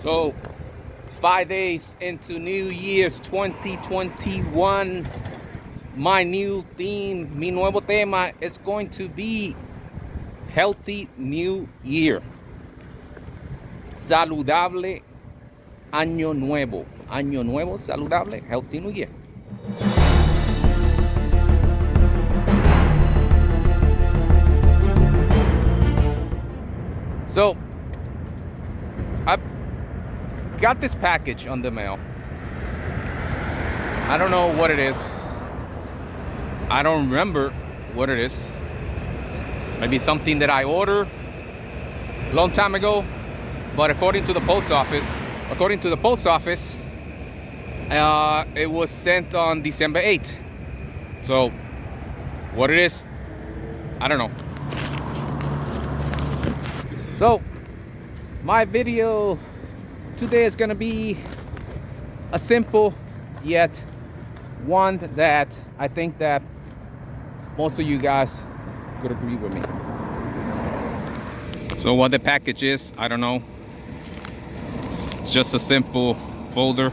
So, it's 5 days into New Year's 2021. My new theme, mi nuevo tema is going to be Healthy New Year. Saludable Año Nuevo. Año Nuevo, saludable, Healthy New Year. So, I got this package on the mail. I don't know what it is. I don't remember what it is. Maybe something that I ordered a long time ago. But according to the post office, it was sent on December 8th. So, what it is, I don't know. So, my video today is gonna be a simple yet one that I think that most of you guys could agree with me. So what the package is, I don't know. It's just a simple folder.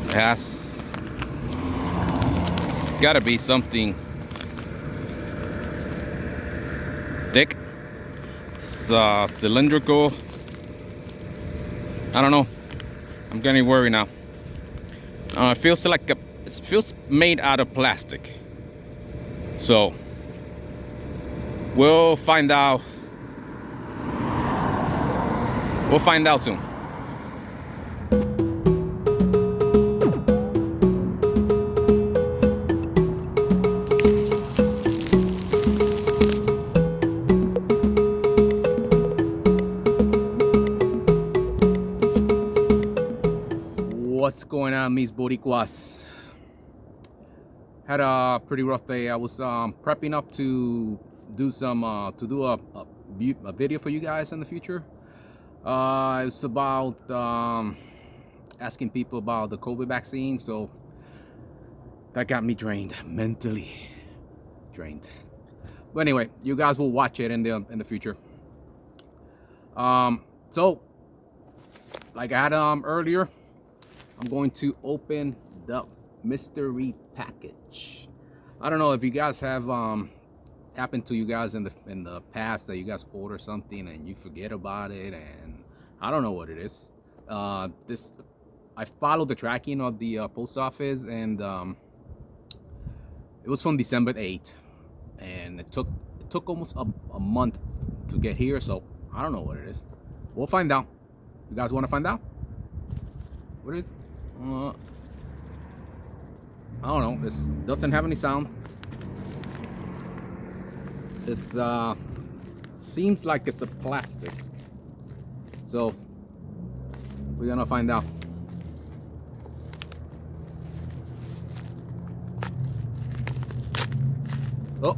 It's gotta be something thick. It's cylindrical. I don't know. I'm getting worried now. It feels like it feels made out of plastic. So we'll find out. We'll find out soon. What's going on, mis boricuas? Had a pretty rough day. I was prepping up to do some a video for you guys in the future. It's about asking people about the COVID vaccine, so that got me drained, mentally drained. But anyway, you guys will watch it in the future. So like I had earlier, I'm going to open the mystery package. I don't know if you guys have happened to you guys in the past that you guys order something and you forget about it, and I don't know what it is. I followed the tracking of the post office, and it was from December 8th, and it took almost a month to get here. So I don't know what it is. We'll find out. You guys want to find out? What is it? I don't know. This doesn't have any sound. This seems like it's a plastic. So we're gonna find out. Oh.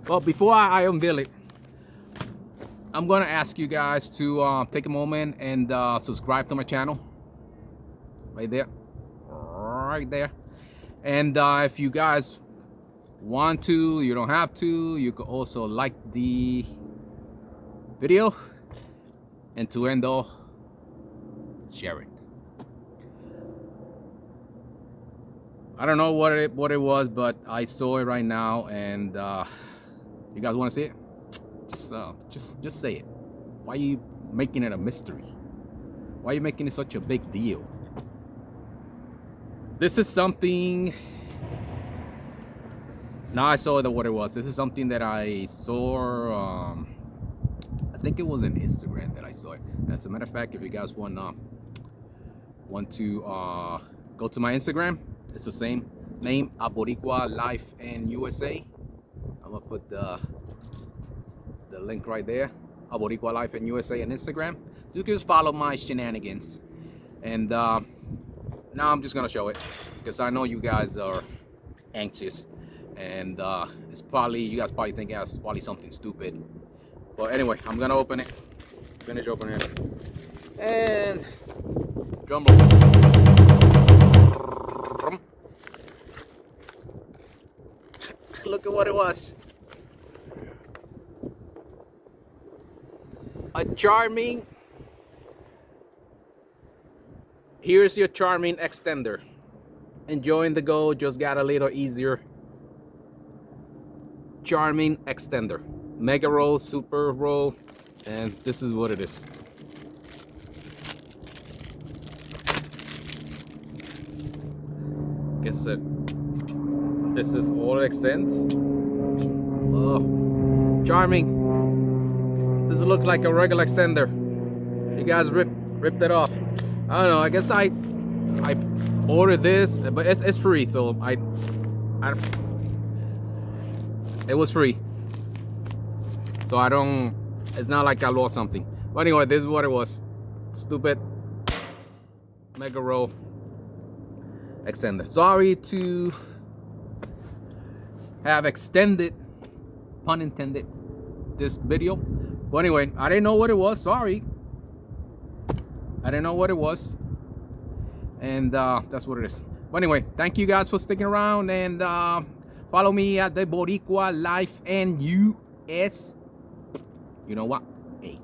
Well, before I unveil it, I'm gonna ask you guys to take a moment and subscribe to my channel, right there. And if you guys want to, you don't have to. You could also like the video, and to end all, share it. I don't know what it was, but I saw it right now, and you guys want to see it? Just say it. Why are you making it a mystery? Why are you making it such a big deal? This is something. Now I saw what it was. This is something that I saw. I think it was on Instagram that I saw it. As a matter of fact, if you guys want to go to my Instagram, it's the same name, Aboricua Life in USA. I'm gonna put the link right there, Aboricua Life in USA on Instagram. You can just follow my shenanigans. And now I'm just gonna show it because I know you guys are anxious, and it's probably, you guys probably think it's probably something stupid. But anyway, I'm gonna open it. Finish opening it. And drum roll. Look at what it was. A charming. Here's your charming extender. Enjoying the go just got a little easier. Charming extender. Mega roll, super roll, and this is what it is. Guess that this is all it extends. Oh, charming. This looks like a regular extender. You guys ripped it off. I don't know. I guess I ordered this, but it's free, so I it was free. So I don't. It's not like I lost something. But anyway, this is what it was. Stupid mega roll extender. Sorry to have extended, pun intended, this video. But anyway, I didn't know what it was. Sorry. I didn't know what it was. And that's what it is. But anyway, thank you guys for sticking around. And follow me at the Boricua Life and US. You know what? Hey.